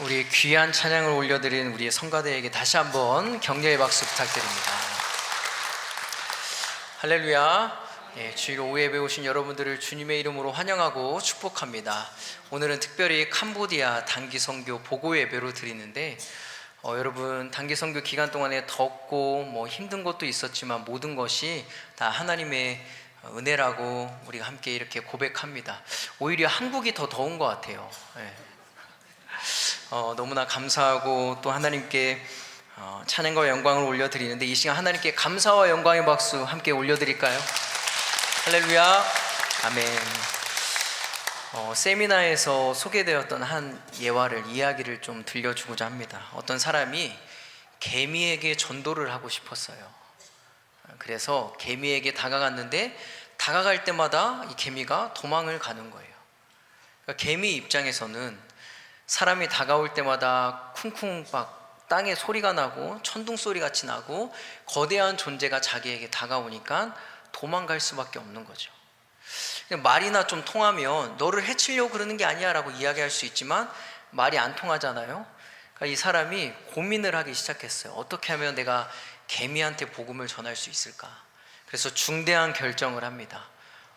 우리 귀한 찬양을 올려드린 우리의 성가대에게 다시 한번 격려의 박수 부탁드립니다. 할렐루야. 주일 오후 예배 오신 여러분들을 주님의 이름으로 환영하고 축복합니다. 오늘은 특별히 캄보디아 단기 선교 보고 예배로 드리는데 여러분 단기 선교 기간 동안에 덥고 힘든 것도 있었지만 모든 것이 다 하나님의 은혜라고 우리가 함께 이렇게 고백합니다. 오히려 한국이 더 더운 것 같아요. 너무나 감사하고 또 하나님께 찬양과 영광을 올려드리는데 이 시간 하나님께 감사와 영광의 박수 함께 올려드릴까요? 할렐루야. 아멘. 세미나에서 소개되었던 한 예화를 이야기를 좀 들려주고자 합니다. 어떤 사람이 개미에게 전도를 하고 싶었어요. 그래서 개미에게 다가갔는데 다가갈 때마다 이 개미가 도망을 가는 거예요. 그러니까 개미 입장에서는 사람이 다가올 때마다 쿵쿵 막 땅에 소리가 나고 천둥 소리 같이 나고 거대한 존재가 자기에게 다가오니까 도망갈 수밖에 없는 거죠. 말이나 좀 통하면 너를 해치려고 그러는 게 아니야 라고 이야기할 수 있지만 말이 안 통하잖아요. 그러니까 이 사람이 고민을 하기 시작했어요. 어떻게 하면 내가 개미한테 복음을 전할 수 있을까? 그래서 중대한 결정을 합니다.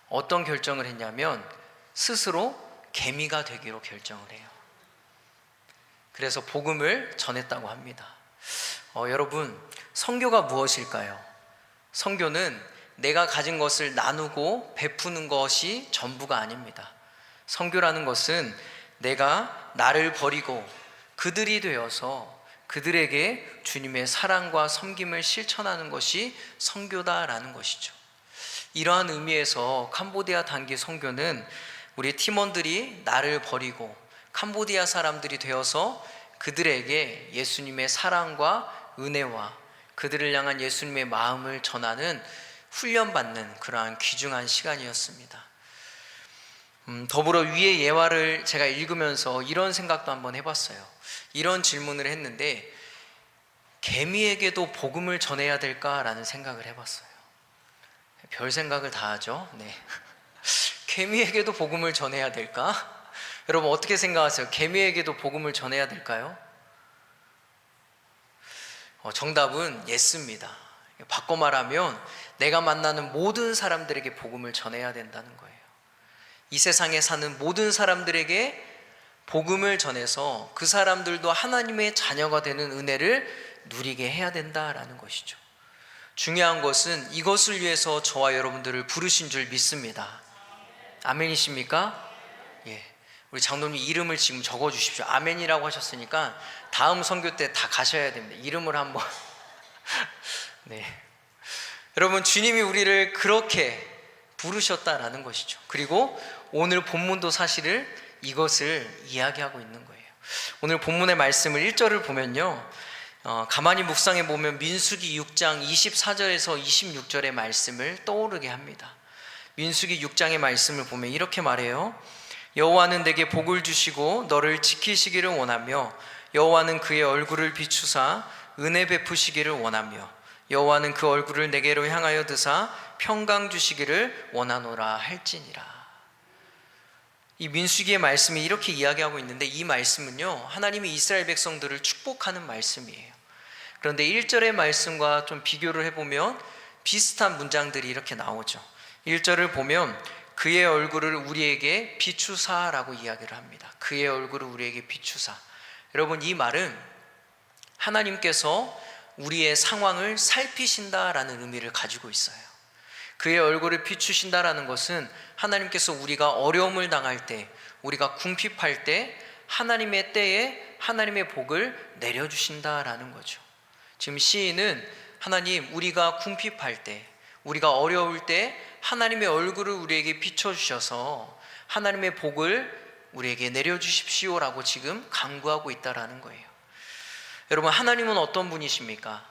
어떤 결정을 했냐면 스스로 개미가 되기로 결정을 해요. 그래서 복음을 전했다고 합니다. 여러분, 선교가 무엇일까요? 선교는 내가 가진 것을 나누고 베푸는 것이 전부가 아닙니다. 선교라는 것은 내가 나를 버리고 그들이 되어서 그들에게 주님의 사랑과 섬김을 실천하는 것이 선교다라는 것이죠. 이러한 의미에서 캄보디아 단기 선교는 우리 팀원들이 나를 버리고 캄보디아 사람들이 되어서 그들에게 예수님의 사랑과 은혜와 그들을 향한 예수님의 마음을 전하는 훈련받는 그러한 귀중한 시간이었습니다. 더불어 위의 예화를 제가 읽으면서 이런 생각도 한번 해봤어요. 이런 질문을 했는데 개미에게도 복음을 전해야 될까라는 생각을 해봤어요. 별 생각을 다 하죠. 네. 개미에게도 복음을 전해야 될까? 여러분 어떻게 생각하세요? 개미에게도 복음을 전해야 될까요? 정답은 예스입니다. 바꿔 말하면 내가 만나는 모든 사람들에게 복음을 전해야 된다는 거예요. 이 세상에 사는 모든 사람들에게 복음을 전해서 그 사람들도 하나님의 자녀가 되는 은혜를 누리게 해야 된다라는 것이죠. 중요한 것은 이것을 위해서 저와 여러분들을 부르신 줄 믿습니다. 아멘이십니까? 예. 우리 장로님 이름을 지금 적어 주십시오. 아멘이라고 하셨으니까 다음 선교 때 다 가셔야 됩니다. 이름을 한번 네. 여러분 주님이 우리를 그렇게 부르셨다라는 것이죠. 그리고 오늘 본문도 사실은 이것을 이야기하고 있는 거예요. 오늘 본문의 말씀을 1절을 보면요, 가만히 묵상해 보면 민수기 6장 24절에서 26절의 말씀을 떠오르게 합니다. 민수기 6장의 말씀을 보면 이렇게 말해요. 여호와는 내게 복을 주시고 너를 지키시기를 원하며 여호와는 그의 얼굴을 비추사 은혜 베푸시기를 원하며 여호와는 그 얼굴을 내게로 향하여 드사 평강 주시기를 원하노라 할지니라. 이 민수기의 말씀이 이렇게 이야기하고 있는데 이 말씀은요, 하나님이 이스라엘 백성들을 축복하는 말씀이에요. 그런데 1절의 말씀과 좀 비교를 해보면 비슷한 문장들이 이렇게 나오죠. 1절을 보면 그의 얼굴을 우리에게 비추사라고 이야기를 합니다. 그의 얼굴을 우리에게 비추사. 여러분 이 말은 하나님께서 우리의 상황을 살피신다라는 의미를 가지고 있어요. 그의 얼굴을 비추신다라는 것은 하나님께서 우리가 어려움을 당할 때, 우리가 궁핍할 때 하나님의 때에 하나님의 복을 내려주신다라는 거죠. 지금 시인은 하나님 우리가 궁핍할 때, 우리가 어려울 때 하나님의 얼굴을 우리에게 비춰주셔서 하나님의 복을 우리에게 내려주십시오라고 지금 간구하고 있다라는 거예요. 여러분 하나님은 어떤 분이십니까?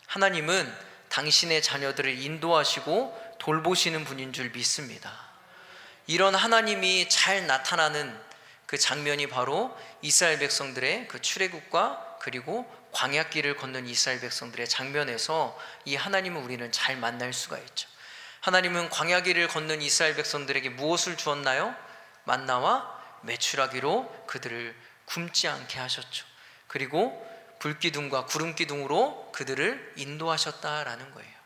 하나님은 당신의 자녀들을 인도하시고 돌보시는 분인 줄 믿습니다. 이런 하나님이 잘 나타나는 그 장면이 바로 이스라엘 백성들의 그 출애굽과 그리고 광야길을 걷는 이스라엘 백성들의 장면에서 이 하나님을 우리는 잘 만날 수가 있죠. 하나님은 광야길을 걷는 이스라엘 백성들에게 무엇을 주었나요? 만나와 메추라기로 그들을 굶지 않게 하셨죠. 그리고 불기둥과 구름기둥으로 그들을 인도하셨다라는 거예요.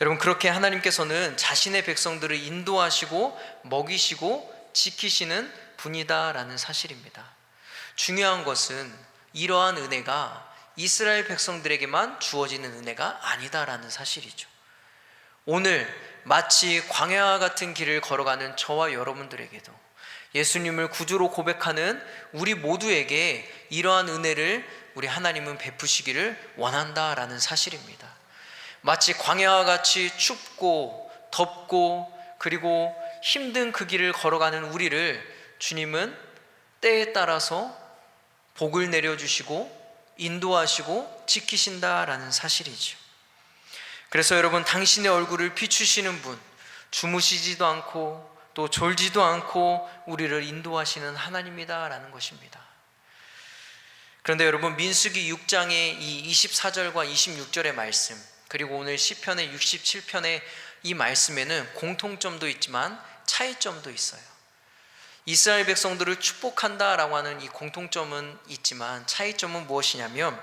여러분, 그렇게 하나님께서는 자신의 백성들을 인도하시고 먹이시고 지키시는 분이다라는 사실입니다. 중요한 것은 이러한 은혜가 이스라엘 백성들에게만 주어지는 은혜가 아니다라는 사실이죠. 오늘 마치 광야와 같은 길을 걸어가는 저와 여러분들에게도 예수님을 구주로 고백하는 우리 모두에게 이러한 은혜를 우리 하나님은 베푸시기를 원한다라는 사실입니다. 마치 광야와 같이 춥고 덥고 그리고 힘든 그 길을 걸어가는 우리를 주님은 때에 따라서 복을 내려주시고 인도하시고 지키신다라는 사실이죠. 그래서 여러분, 당신의 얼굴을 비추시는 분, 주무시지도 않고 또 졸지도 않고 우리를 인도하시는 하나님이다라는 것입니다. 그런데 여러분, 민수기 6장의 이 24절과 26절의 말씀, 그리고 오늘 시편의 67편의 이 말씀에는 공통점도 있지만 차이점도 있어요. 이스라엘 백성들을 축복한다라고 하는 이 공통점은 있지만 차이점은 무엇이냐면,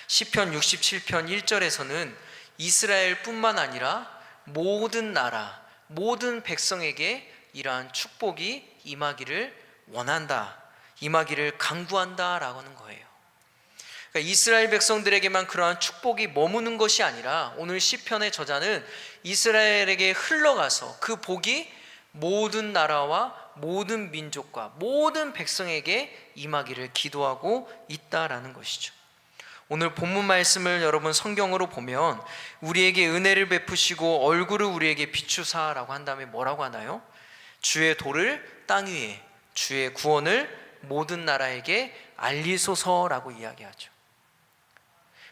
시편 67편 1절에서는 이스라엘뿐만 아니라 모든 나라, 모든 백성에게 이러한 축복이 임하기를 원한다, 임하기를 간구한다라고 하는 거예요. 그러니까 이스라엘 백성들에게만 그러한 축복이 머무는 것이 아니라 오늘 시편의 저자는 이스라엘에게 흘러가서 그 복이 모든 나라와 모든 민족과 모든 백성에게 임하기를 기도하고 있다라는 것이죠. 오늘 본문 말씀을 여러분 성경으로 보면 우리에게 은혜를 베푸시고 얼굴을 우리에게 비추사라고 한 다음에 뭐라고 하나요? 주의 도를 땅 위에, 주의 구원을 모든 나라에게 알리소서라고 이야기하죠.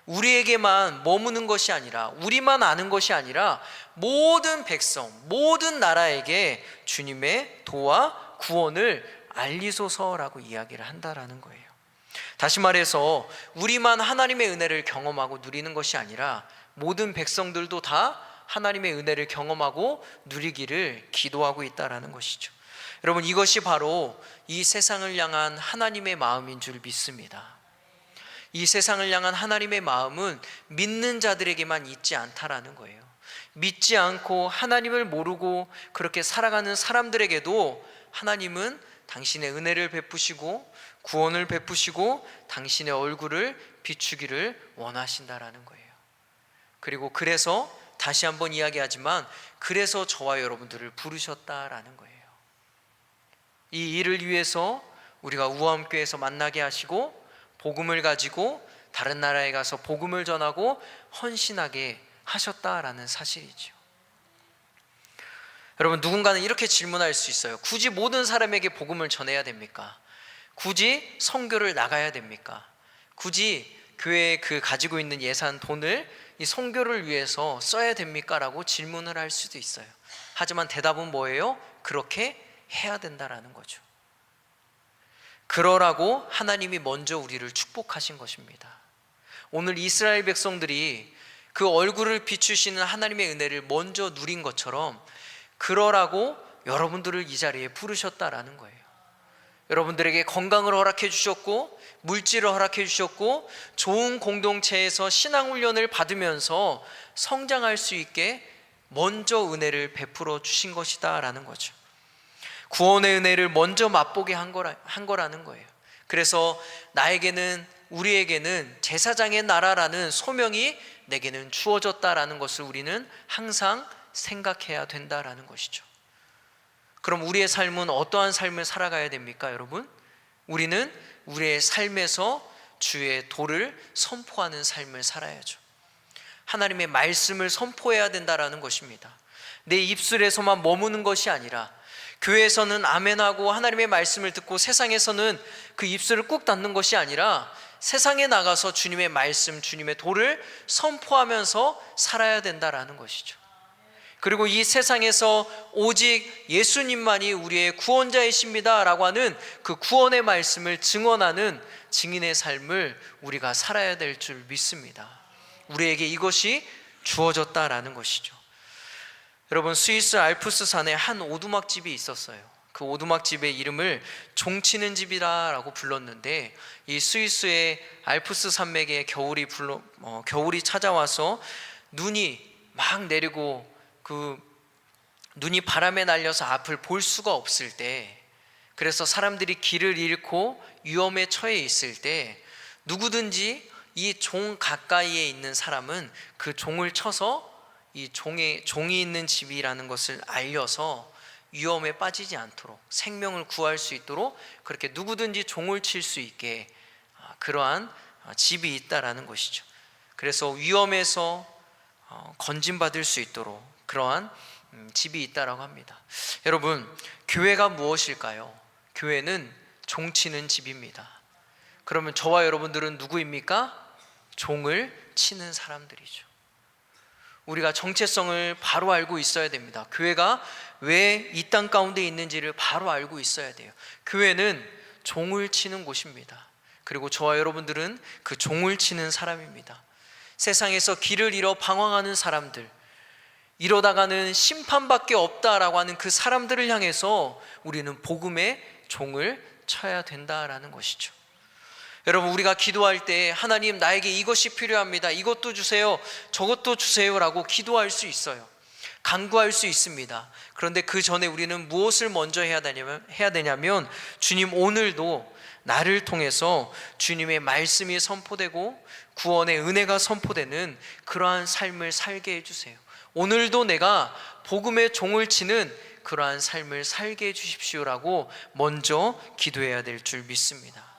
우리에게만 머무는 것이 아니라, 우리만 아는 것이 아니라 모든 백성, 모든 나라에게 주님의 도와 구원을 알리소서라고 이야기를 한다라는 거예요. 다시 말해서 우리만 하나님의 은혜를 경험하고 누리는 것이 아니라 모든 백성들도 다 하나님의 은혜를 경험하고 누리기를 기도하고 있다라는 것이죠. 여러분, 이것이 바로 이 세상을 향한 하나님의 마음인 줄 믿습니다. 이 세상을 향한 하나님의 마음은 믿는 자들에게만 있지 않다라는 거예요. 믿지 않고 하나님을 모르고 그렇게 살아가는 사람들에게도 하나님은 당신의 은혜를 베푸시고 구원을 베푸시고 당신의 얼굴을 비추기를 원하신다라는 거예요. 그리고 그래서 다시 한번 이야기하지만 그래서 저와 여러분들을 부르셨다라는 거예요. 이 일을 위해서 우리가 우암교회에서 만나게 하시고 복음을 가지고 다른 나라에 가서 복음을 전하고 헌신하게 하셨다라는 사실이죠. 여러분, 누군가는 이렇게 질문할 수 있어요. 굳이 모든 사람에게 복음을 전해야 됩니까? 굳이 선교를 나가야 됩니까? 굳이 교회에 그 가지고 있는 예산 돈을 이 선교를 위해서 써야 됩니까? 라고 질문을 할 수도 있어요. 하지만 대답은 뭐예요? 그렇게 해야 된다라는 거죠. 그러라고 하나님이 먼저 우리를 축복하신 것입니다. 오늘 이스라엘 백성들이 그 얼굴을 비추시는 하나님의 은혜를 먼저 누린 것처럼 그러라고 여러분들을 이 자리에 부르셨다라는 거예요. 여러분들에게 건강을 허락해 주셨고 물질을 허락해 주셨고 좋은 공동체에서 신앙훈련을 받으면서 성장할 수 있게 먼저 은혜를 베풀어 주신 것이다 라는 거죠. 구원의 은혜를 먼저 맛보게 한 거라는 거예요. 그래서 나에게는, 우리에게는 제사장의 나라라는 소명이 내게는 주어졌다라는 것을 우리는 항상 생각해야 된다라는 것이죠. 그럼 우리의 삶은 어떠한 삶을 살아가야 됩니까, 여러분? 우리는 우리의 삶에서 주의 도를 선포하는 삶을 살아야죠. 하나님의 말씀을 선포해야 된다라는 것입니다. 내 입술에서만 머무는 것이 아니라 교회에서는 아멘하고 하나님의 말씀을 듣고 세상에서는 그 입술을 꾹 닫는 것이 아니라 세상에 나가서 주님의 말씀, 주님의 도를 선포하면서 살아야 된다라는 것이죠. 그리고 이 세상에서 오직 예수님만이 우리의 구원자이십니다 라고 하는 그 구원의 말씀을 증언하는 증인의 삶을 우리가 살아야 될 줄 믿습니다. 우리에게 이것이 주어졌다라는 것이죠. 여러분, 스위스 알프스 산에 한 오두막집이 있었어요. 그 오두막집의 이름을 종치는 집이라고 불렀는데, 이 스위스의 알프스 산맥에 겨울이 찾아와서 눈이 막 내리고 그 눈이 바람에 날려서 앞을 볼 수가 없을 때, 그래서 사람들이 길을 잃고 위험에 처해 있을 때 누구든지 이 종 가까이에 있는 사람은 그 종을 쳐서 이 종이 있는 집이라는 것을 알려서 위험에 빠지지 않도록 생명을 구할 수 있도록 그렇게 누구든지 종을 칠 수 있게 그러한 집이 있다라는 것이죠. 그래서 위험에서 건진받을 수 있도록 그러한 집이 있다라고 합니다. 여러분, 교회가 무엇일까요? 교회는 종치는 집입니다. 그러면 저와 여러분들은 누구입니까? 종을 치는 사람들이죠. 우리가 정체성을 바로 알고 있어야 됩니다. 교회가 왜 이 땅 가운데 있는지를 바로 알고 있어야 돼요. 교회는 종을 치는 곳입니다. 그리고 저와 여러분들은 그 종을 치는 사람입니다. 세상에서 길을 잃어 방황하는 사람들, 이러다가는 심판밖에 없다라고 하는 그 사람들을 향해서 우리는 복음의 종을 쳐야 된다라는 것이죠. 여러분, 우리가 기도할 때 하나님, 나에게 이것이 필요합니다, 이것도 주세요, 저것도 주세요 라고 기도할 수 있어요. 간구할 수 있습니다. 그런데 그 전에 우리는 무엇을 먼저 해야 되냐면 주님, 오늘도 나를 통해서 주님의 말씀이 선포되고 구원의 은혜가 선포되는 그러한 삶을 살게 해주세요. 오늘도 내가 복음의 종을 치는 그러한 삶을 살게 해주십시오라고 먼저 기도해야 될 줄 믿습니다.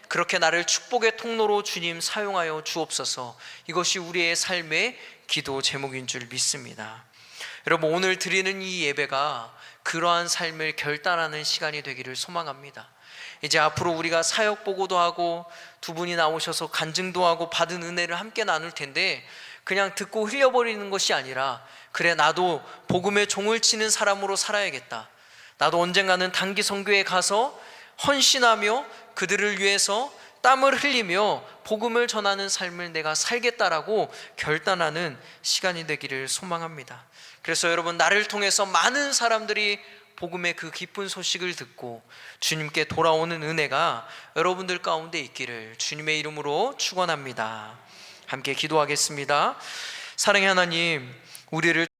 그렇게 나를 축복의 통로로 주님 사용하여 주옵소서. 이것이 우리의 삶의 기도 제목인 줄 믿습니다. 여러분, 오늘 드리는 이 예배가 그러한 삶을 결단하는 시간이 되기를 소망합니다. 이제 앞으로 우리가 사역 보고도 하고 두 분이 나오셔서 간증도 하고 받은 은혜를 함께 나눌 텐데, 그냥 듣고 흘려버리는 것이 아니라, 그래, 나도 복음의 종을 치는 사람으로 살아야겠다, 나도 언젠가는 단기 선교에 가서 헌신하며 그들을 위해서 땀을 흘리며 복음을 전하는 삶을 내가 살겠다라고 결단하는 시간이 되기를 소망합니다. 그래서 여러분, 나를 통해서 많은 사람들이 복음의 그 기쁜 소식을 듣고 주님께 돌아오는 은혜가 여러분들 가운데 있기를 주님의 이름으로 축원합니다. 함께 기도하겠습니다. 사랑의 하나님, 우리를